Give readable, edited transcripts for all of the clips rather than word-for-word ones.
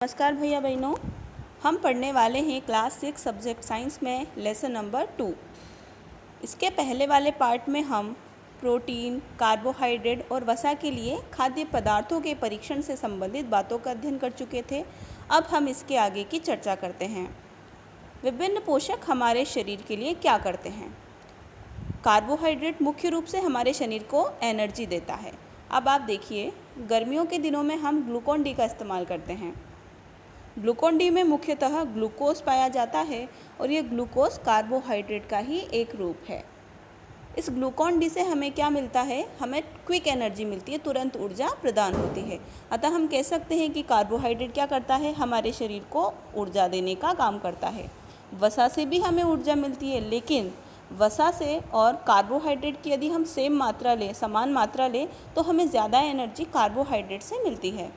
नमस्कार भैया बहनों, हम पढ़ने वाले हैं क्लास 6 सब्जेक्ट साइंस में लेसन नंबर 2। इसके पहले वाले पार्ट में हम प्रोटीन, कार्बोहाइड्रेट और वसा के लिए खाद्य पदार्थों के परीक्षण से संबंधित बातों का अध्ययन कर चुके थे। अब हम इसके आगे की चर्चा करते हैं। विभिन्न पोषक हमारे शरीर के लिए क्या करते हैं। कार्बोहाइड्रेट मुख्य रूप से हमारे शरीर को एनर्जी देता है। अब आप देखिए, गर्मियों के दिनों में हम ग्लूकोन डी का इस्तेमाल करते हैं। ग्लूकोन डी में मुख्यतः ग्लूकोज पाया जाता है और ये ग्लूकोज कार्बोहाइड्रेट का ही एक रूप है। इस ग्लूकोन डी से हमें क्या मिलता है? हमें क्विक एनर्जी मिलती है, तुरंत ऊर्जा प्रदान होती है। अतः हम कह सकते हैं कि कार्बोहाइड्रेट क्या करता है? हमारे शरीर को ऊर्जा देने का काम करता है। वसा से भी हमें ऊर्जा मिलती है, लेकिन वसा से और कार्बोहाइड्रेट की यदि हम समान मात्रा लें तो हमें ज़्यादा एनर्जी कार्बोहाइड्रेट से मिलती है।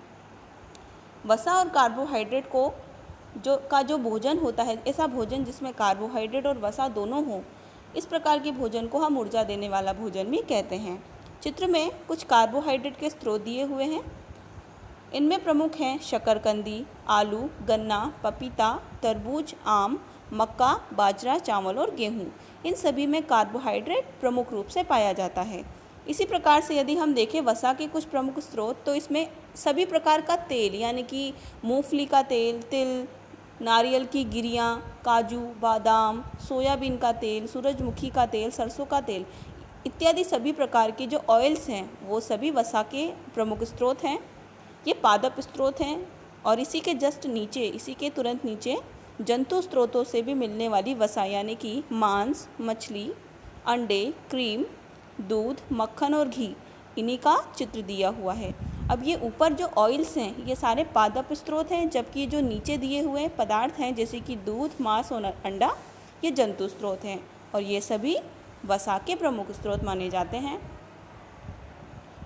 वसा और कार्बोहाइड्रेट को जो भोजन होता है, ऐसा भोजन जिसमें कार्बोहाइड्रेट और वसा दोनों हो, इस प्रकार के भोजन को हम ऊर्जा देने वाला भोजन भी कहते हैं। चित्र में कुछ कार्बोहाइड्रेट के स्रोत दिए हुए हैं। इनमें प्रमुख हैं शकरकंदी, आलू, गन्ना, पपीता, तरबूज, आम, मक्का, बाजरा, चावल और गेहूँ। इन सभी में कार्बोहाइड्रेट प्रमुख रूप से पाया जाता है। इसी प्रकार से यदि हम देखें वसा के कुछ प्रमुख स्रोत, तो इसमें सभी प्रकार का तेल, यानी कि मूंगफली का तेल, तिल, नारियल की गिरियाँ, काजू, बादाम, सोयाबीन का तेल, सूरजमुखी का तेल, सरसों का तेल इत्यादि सभी प्रकार के जो ऑयल्स हैं वो सभी वसा के प्रमुख स्रोत हैं। ये पादप स्रोत हैं और इसी के तुरंत नीचे जंतु स्रोतों से भी मिलने वाली वसा, यानी कि मांस, मछली, अंडे, क्रीम, दूध, मक्खन और घी, इन्हीं का चित्र दिया हुआ है। अब ये ऊपर जो ऑयल्स हैं ये सारे पादप स्रोत हैं, जबकि जो नीचे दिए हुए पदार्थ हैं जैसे कि दूध, मांस और अंडा, ये जंतु स्रोत हैं और ये सभी वसा के प्रमुख स्रोत माने जाते हैं।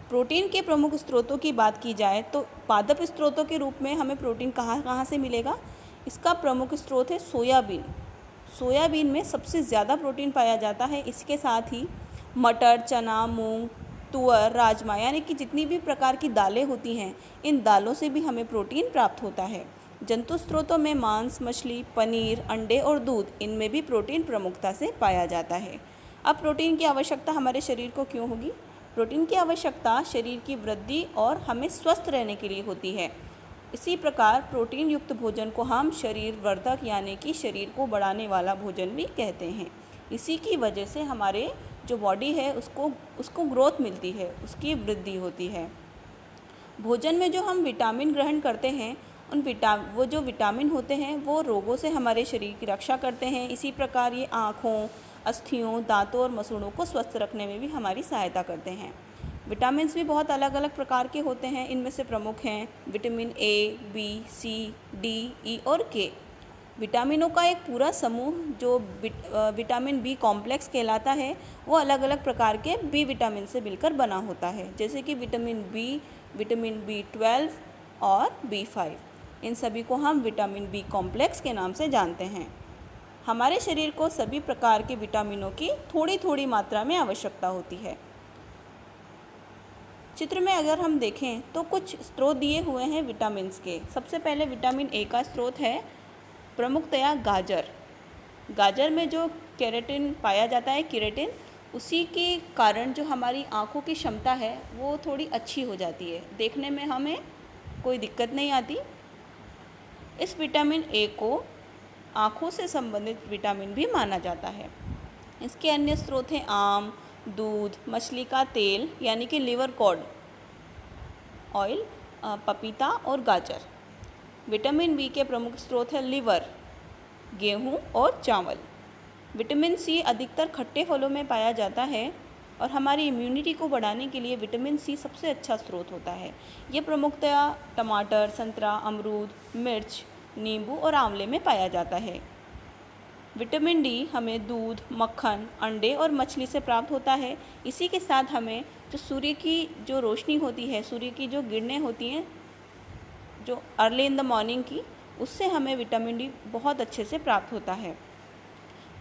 प्रोटीन के प्रमुख स्रोतों की बात की जाए तो पादप स्रोतों के रूप में हमें प्रोटीन कहाँ से मिलेगा? इसका प्रमुख स्रोत है सोयाबीन। सोयाबीन में सबसे ज़्यादा प्रोटीन पाया जाता है। इसके साथ ही मटर, चना, मूंग, तुअर, राजमा, यानी कि जितनी भी प्रकार की दालें होती हैं, इन दालों से भी हमें प्रोटीन प्राप्त होता है। जंतु स्रोतों में मांस, मछली, पनीर, अंडे और दूध, इनमें भी प्रोटीन प्रमुखता से पाया जाता है। अब प्रोटीन की आवश्यकता हमारे शरीर को क्यों होगी? प्रोटीन की आवश्यकता शरीर की वृद्धि और हमें स्वस्थ रहने के लिए होती है। इसी प्रकार प्रोटीन युक्त भोजन को हम शरीर वर्धक, यानी कि शरीर को बढ़ाने वाला भोजन भी कहते हैं। इसी की वजह से हमारे जो बॉडी है उसको ग्रोथ मिलती है, उसकी वृद्धि होती है। भोजन में जो हम विटामिन ग्रहण करते हैं, वो जो विटामिन होते हैं वो रोगों से हमारे शरीर की रक्षा करते हैं। इसी प्रकार ये आँखों, अस्थियों, दांतों और मसूड़ों को स्वस्थ रखने में भी हमारी सहायता करते हैं। विटामिन्स भी बहुत अलग अलग प्रकार के होते हैं। इनमें से प्रमुख हैं vitamin A, B, C, D, E और के। विटामिनों का एक पूरा समूह जो विटामिन बी कॉम्प्लेक्स कहलाता है, वो अलग अलग प्रकार के बी विटामिन से मिलकर बना होता है, जैसे कि विटामिन B12 और B5। इन सभी को हम विटामिन बी कॉम्प्लेक्स के नाम से जानते हैं। हमारे शरीर को सभी प्रकार के विटामिनों की थोड़ी थोड़ी मात्रा में आवश्यकता होती है। चित्र में अगर हम देखें तो कुछ स्रोत दिए हुए हैं विटामिन्स के। सबसे पहले विटामिन ए का स्रोत है प्रमुखतया गाजर। गाजर में जो केराटिन पाया जाता है, केराटिन, उसी के कारण जो हमारी आँखों की क्षमता है वो थोड़ी अच्छी हो जाती है, देखने में हमें कोई दिक्कत नहीं आती। इस विटामिन ए को आँखों से संबंधित विटामिन भी माना जाता है। इसके अन्य स्रोत हैं आम, दूध, मछली का तेल यानी कि लिवर कॉड ऑयल, पपीता और गाजर। विटामिन बी के प्रमुख स्रोत है लिवर, गेहूँ और चावल। विटामिन सी अधिकतर खट्टे फलों में पाया जाता है और हमारी इम्यूनिटी को बढ़ाने के लिए विटामिन सी सबसे अच्छा स्रोत होता है। ये प्रमुखतया टमाटर, संतरा, अमरूद, मिर्च, नींबू और आंवले में पाया जाता है। विटामिन डी हमें दूध, मक्खन, अंडे और मछली से प्राप्त होता है। इसी के साथ हमें जो सूर्य की जो रोशनी होती है, सूर्य की जो किरणें होती हैं जो अर्ली इन द मॉर्निंग की, उससे हमें विटामिन डी बहुत अच्छे से प्राप्त होता है।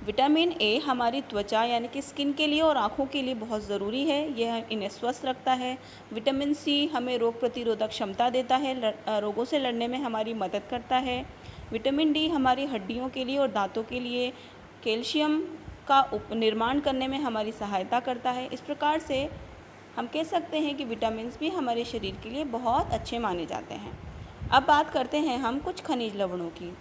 विटामिन ए हमारी त्वचा यानी कि स्किन के लिए और आँखों के लिए बहुत ज़रूरी है, यह इन्हें स्वस्थ रखता है। विटामिन सी हमें रोग प्रतिरोधक क्षमता देता है, रोगों से लड़ने में हमारी मदद करता है। विटामिन डी हमारी हड्डियों के लिए और दांतों के लिए कैल्शियम का निर्माण करने में हमारी सहायता करता है। इस प्रकार से हम कह सकते हैं कि विटामिन्स भी हमारे शरीर के लिए बहुत अच्छे माने जाते हैं। अब बात करते हैं हम कुछ खनिज लवणों की।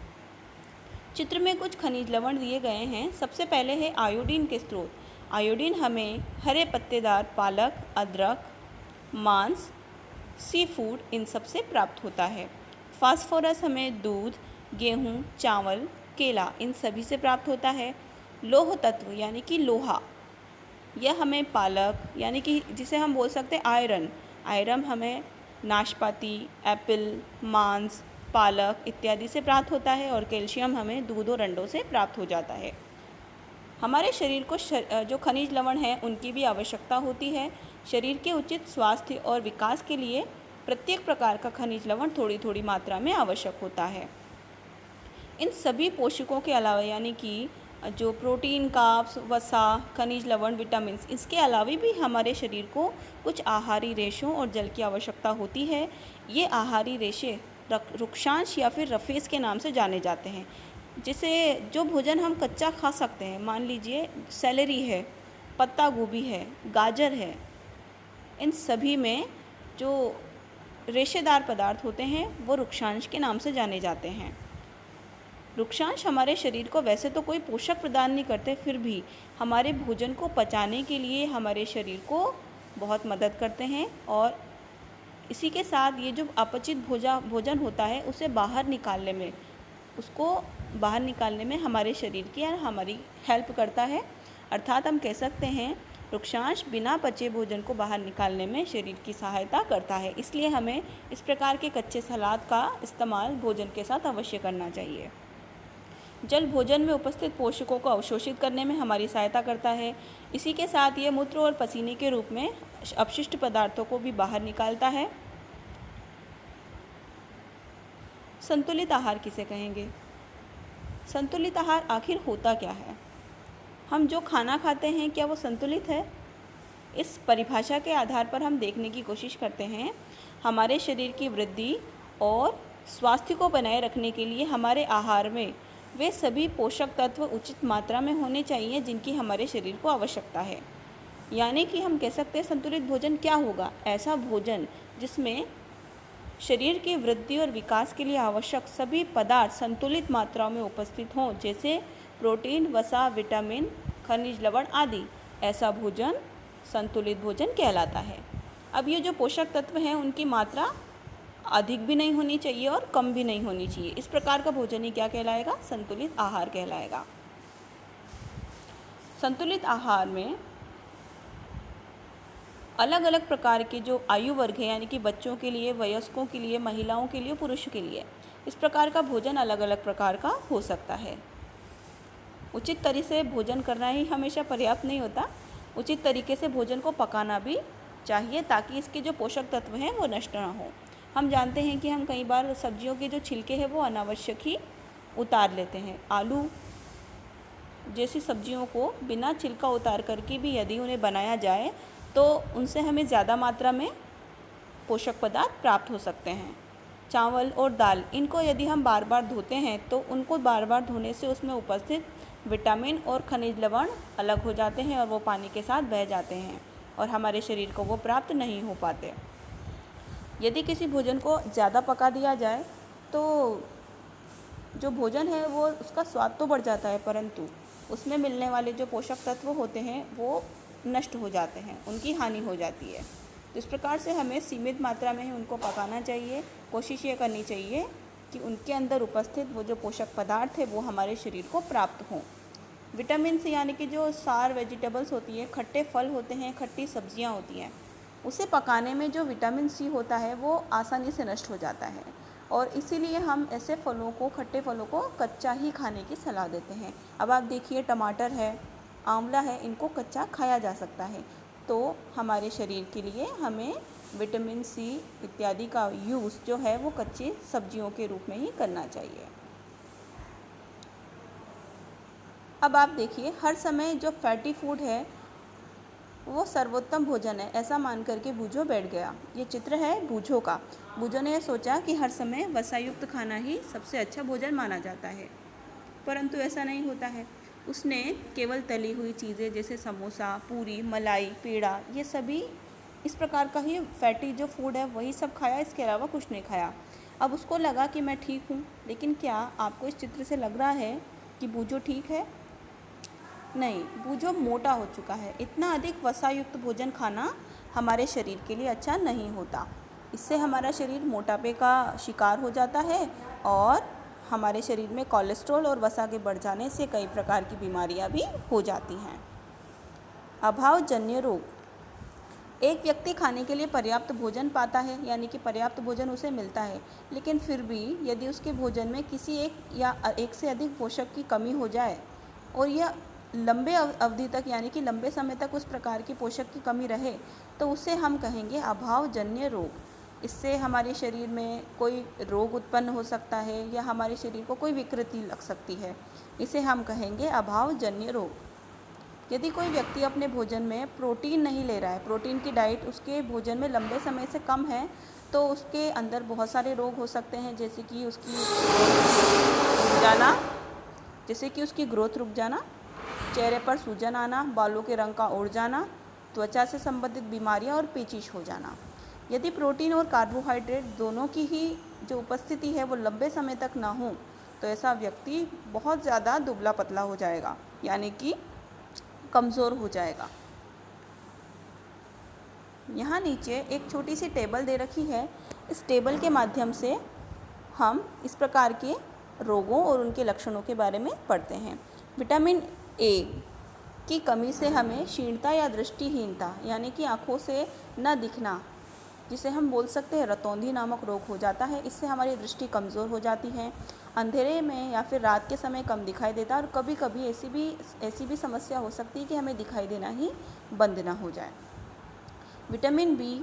चित्र में कुछ खनिज लवण दिए गए हैं। सबसे पहले है आयोडीन के स्रोत। आयोडीन हमें हरे पत्तेदार पालक, अदरक, मांस, सी फूड इन सब से प्राप्त होता है। फास्फोरस हमें दूध, गेहूँ, चावल, केला इन सभी से प्राप्त होता है। लौह तत्व यानी कि लोहा, यह हमें पालक यानी कि जिसे हम बोल सकते हैं आयरन, आयरन हमें नाशपाती, एप्पल, मांस, पालक इत्यादि से प्राप्त होता है। और कैल्शियम हमें दूध और अंडों से प्राप्त हो जाता है। हमारे शरीर को जो खनिज लवण हैं उनकी भी आवश्यकता होती है। शरीर के उचित स्वास्थ्य और विकास के लिए प्रत्येक प्रकार का खनिज लवण थोड़ी थोड़ी मात्रा में आवश्यक होता है। इन सभी पोषकों के अलावा यानी कि जो प्रोटीन, कार्ब्स, वसा, खनिज लवण, विटामिन, इसके अलावा भी हमारे शरीर को कुछ आहारी रेशों और जल की आवश्यकता होती है। ये आहारी रेशे रुक्षांश या फिर रफेज के नाम से जाने जाते हैं। जिसे जो भोजन हम कच्चा खा सकते हैं, मान लीजिए सेलेरी है, पत्ता गोभी है, गाजर है, इन सभी में जो रेशेदार पदार्थ होते हैं वो रुक्षांश के नाम से जाने जाते हैं। रुक्षांश हमारे शरीर को वैसे तो कोई पोषक प्रदान नहीं करते, फिर भी हमारे भोजन को पचाने के लिए हमारे शरीर को बहुत मदद करते हैं। और इसी के साथ ये जो अपचित भोजन होता है उसे उसको बाहर निकालने में हमारे शरीर की और हमारी हेल्प करता है। अर्थात हम कह सकते हैं रुक्षांश बिना पचे भोजन को बाहर निकालने में शरीर की सहायता करता है। इसलिए हमें इस प्रकार के कच्चे सलाद का इस्तेमाल भोजन के साथ अवश्य करना चाहिए। जल भोजन में उपस्थित पोषकों को अवशोषित करने में हमारी सहायता करता है। इसी के साथ ये मूत्र और पसीने के रूप में अपशिष्ट पदार्थों को भी बाहर निकालता है। संतुलित आहार किसे कहेंगे? संतुलित आहार आखिर होता क्या है? हम जो खाना खाते हैं क्या वो संतुलित है? इस परिभाषा के आधार पर हम देखने की कोशिश करते हैं। हमारे शरीर की वृद्धि और स्वास्थ्य को बनाए रखने के लिए हमारे आहार में वे सभी पोषक तत्व उचित मात्रा में होने चाहिए जिनकी हमारे शरीर को आवश्यकता है। यानी कि हम कह सकते हैं संतुलित भोजन क्या होगा? ऐसा भोजन जिसमें शरीर की वृद्धि और विकास के लिए आवश्यक सभी पदार्थ संतुलित मात्रा में उपस्थित हों, जैसे प्रोटीन, वसा, विटामिन, खनिज लवण आदि। ऐसा भोजन संतुलित भोजन कहलाता है। अब ये जो पोषक तत्व हैं उनकी मात्रा अधिक भी नहीं होनी चाहिए और कम भी नहीं होनी चाहिए। इस प्रकार का भोजन ही क्या कहलाएगा? संतुलित आहार कहलाएगा। संतुलित आहार में अलग अलग प्रकार के जो आयु वर्ग है यानी कि बच्चों के लिए, वयस्कों के लिए, महिलाओं के लिए, पुरुष के लिए, इस प्रकार का भोजन अलग अलग प्रकार का हो सकता है। उचित तरीके से भोजन करना ही हमेशा पर्याप्त नहीं होता, उचित तरीके से भोजन को पकाना भी चाहिए ताकि इसके जो पोषक तत्व हैं वो नष्ट ना हो। हम जानते हैं कि हम कई बार सब्जियों के जो छिलके हैं वो अनावश्यक ही उतार लेते हैं। आलू जैसी सब्जियों को बिना छिलका उतार करके भी यदि उन्हें बनाया जाए तो उनसे हमें ज़्यादा मात्रा में पोषक पदार्थ प्राप्त हो सकते हैं। चावल और दाल, इनको यदि हम बार बार धोते हैं तो उनको बार बार धोने से उसमें उपस्थित विटामिन और खनिज लवण अलग हो जाते हैं और वो पानी के साथ बह जाते हैं और हमारे शरीर को वो प्राप्त नहीं हो पाते। यदि किसी भोजन को ज़्यादा पका दिया जाए तो जो भोजन है वो उसका स्वाद तो बढ़ जाता है, परंतु उसमें मिलने वाले जो पोषक तत्व होते हैं वो नष्ट हो जाते हैं, उनकी हानि हो जाती है। तो इस प्रकार से हमें सीमित मात्रा में ही उनको पकाना चाहिए। कोशिश ये करनी चाहिए कि उनके अंदर उपस्थित वो जो पोषक पदार्थ है वो हमारे शरीर को प्राप्त हों। विटामिन सी यानी कि जो सार वेजिटेबल्स होती है, खट्टे फल होते हैं, खट्टी सब्जियां होती हैं, उसे पकाने में जो विटामिन सी होता है वो आसानी से नष्ट हो जाता है और इसीलिए हम ऐसे फलों को, खट्टे फलों को कच्चा ही खाने की सलाह देते हैं। अब आप देखिए टमाटर है, आंवला है, इनको कच्चा खाया जा सकता है। तो हमारे शरीर के लिए हमें विटामिन सी इत्यादि का यूज़ जो है वो कच्ची सब्जियों के रूप में ही करना चाहिए। अब आप देखिए, हर समय जो फैटी फूड है वो सर्वोत्तम भोजन है, ऐसा मान करके बूझो बैठ गया। ये चित्र है बूझो का। बूझो ने यह सोचा कि हर समय वसायुक्त खाना ही सबसे अच्छा भोजन माना जाता है, परंतु ऐसा नहीं होता है। उसने केवल तली हुई चीज़ें जैसे समोसा, पूरी, मलाई, पेड़ा, ये सभी इस प्रकार का ही फैटी जो फूड है वही सब खाया, इसके अलावा कुछ नहीं खाया। अब उसको लगा कि मैं ठीक हूँ, लेकिन क्या आपको इस चित्र से लग रहा है कि बूझो ठीक है? नहीं, बूझो मोटा हो चुका है। इतना अधिक वसायुक्त भोजन खाना हमारे शरीर के लिए अच्छा नहीं होता। इससे हमारा शरीर मोटापे का शिकार हो जाता है और हमारे शरीर में कोलेस्ट्रॉल और वसा के बढ़ जाने से कई प्रकार की बीमारियां भी हो जाती हैं। अभावजन्य रोग। एक व्यक्ति खाने के लिए पर्याप्त भोजन पाता है, यानी कि पर्याप्त भोजन उसे मिलता है, लेकिन फिर भी यदि उसके भोजन में किसी एक या एक से अधिक पोषक की कमी हो जाए और यह लंबे अवधि तक, यानी कि लंबे समय तक उस प्रकार की पोषक की कमी रहे, तो उसे हम कहेंगे अभावजन्य रोग। इससे हमारे शरीर में कोई रोग उत्पन्न हो सकता है या हमारे शरीर को कोई विकृति लग सकती है। इसे हम कहेंगे अभावजन्य रोग। यदि कोई व्यक्ति अपने भोजन में प्रोटीन नहीं ले रहा है, प्रोटीन की डाइट उसके भोजन में लंबे समय से कम है, तो उसके अंदर बहुत सारे रोग हो सकते हैं, जैसे कि उसकी ग्रोथ रुक जाना, चेहरे पर सूजन आना, बालों के रंग का उड़ जाना, त्वचा से संबंधित बीमारियां और पेचिश हो जाना। यदि प्रोटीन और कार्बोहाइड्रेट दोनों की ही जो उपस्थिति है वो लंबे समय तक ना हो, तो ऐसा व्यक्ति बहुत ज़्यादा दुबला पतला हो जाएगा, यानी कि कमज़ोर हो जाएगा। यहाँ नीचे एक छोटी सी टेबल दे रखी है। इस टेबल के माध्यम से हम इस प्रकार के रोगों और उनके लक्षणों के बारे में पढ़ते हैं। विटामिन ए की कमी से हमें क्षीणता या दृष्टिहीनता, यानी कि आँखों से न दिखना, जिसे हम बोल सकते हैं रतौंधी नामक रोग हो जाता है। इससे हमारी दृष्टि कमज़ोर हो जाती है, अंधेरे में या फिर रात के समय कम दिखाई देता है और कभी कभी ऐसी भी समस्या हो सकती है कि हमें दिखाई देना ही बंद ना हो जाए। विटामिन बी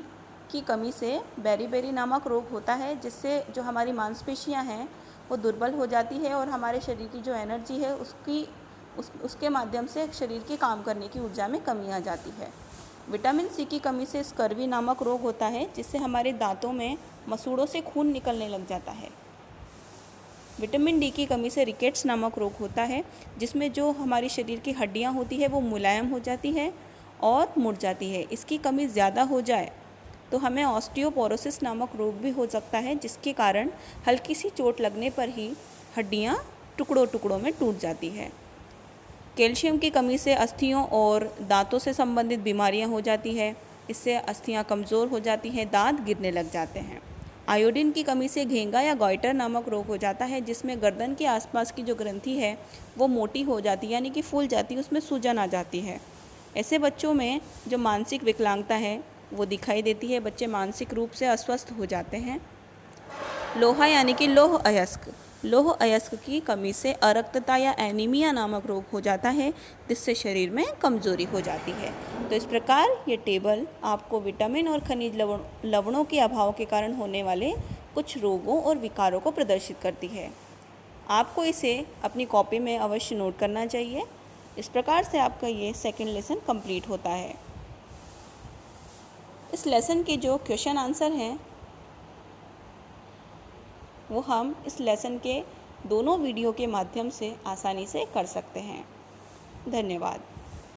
की कमी से बेरी नामक रोग होता है, जिससे जो हमारी मांसपेशियां हैं वो दुर्बल हो जाती है और हमारे शरीर की जो एनर्जी है उसके माध्यम से शरीर के काम करने की ऊर्जा में कमी आ जाती है। विटामिन सी की कमी से स्कर्वी नामक रोग होता है, जिससे हमारे दांतों में मसूड़ों से खून निकलने लग जाता है। विटामिन डी की कमी से रिकेट्स नामक रोग होता है, जिसमें जो हमारी शरीर की हड्डियां होती है वो मुलायम हो जाती है और मुड़ जाती है। इसकी कमी ज़्यादा हो जाए तो हमें ऑस्टियोपोरोसिस नामक रोग भी हो सकता है, जिसके कारण हल्की सी चोट लगने पर ही हड्डियां टुकड़ों टुकड़ों में टूट जाती है। कैल्शियम की कमी से अस्थियों और दांतों से संबंधित बीमारियां हो जाती है। इससे अस्थियां कमज़ोर हो जाती हैं, दांत गिरने लग जाते हैं। आयोडीन की कमी से घेंगा या गॉइटर नामक रोग हो जाता है, जिसमें गर्दन के आसपास की जो ग्रंथि है वो मोटी हो जाती है, यानी कि फूल जाती है, उसमें सूजन आ जाती है। ऐसे बच्चों में जो मानसिक विकलांगता है वो दिखाई देती है, बच्चे मानसिक रूप से अस्वस्थ हो जाते हैं। लोहा यानी कि लौह अयस्क की कमी से अरक्तता या एनीमिया नामक रोग हो जाता है, जिससे शरीर में कमज़ोरी हो जाती है। तो इस प्रकार ये टेबल आपको विटामिन और खनिज लवणों के अभाव के कारण होने वाले कुछ रोगों और विकारों को प्रदर्शित करती है। आपको इसे अपनी कॉपी में अवश्य नोट करना चाहिए। इस प्रकार से आपका ये सेकंड लेसन कंप्लीट होता है। इस लेसन के जो क्वेश्चन आंसर हैं वो हम इस लेसन के दोनों वीडियो के माध्यम से आसानी से कर सकते हैं। धन्यवाद।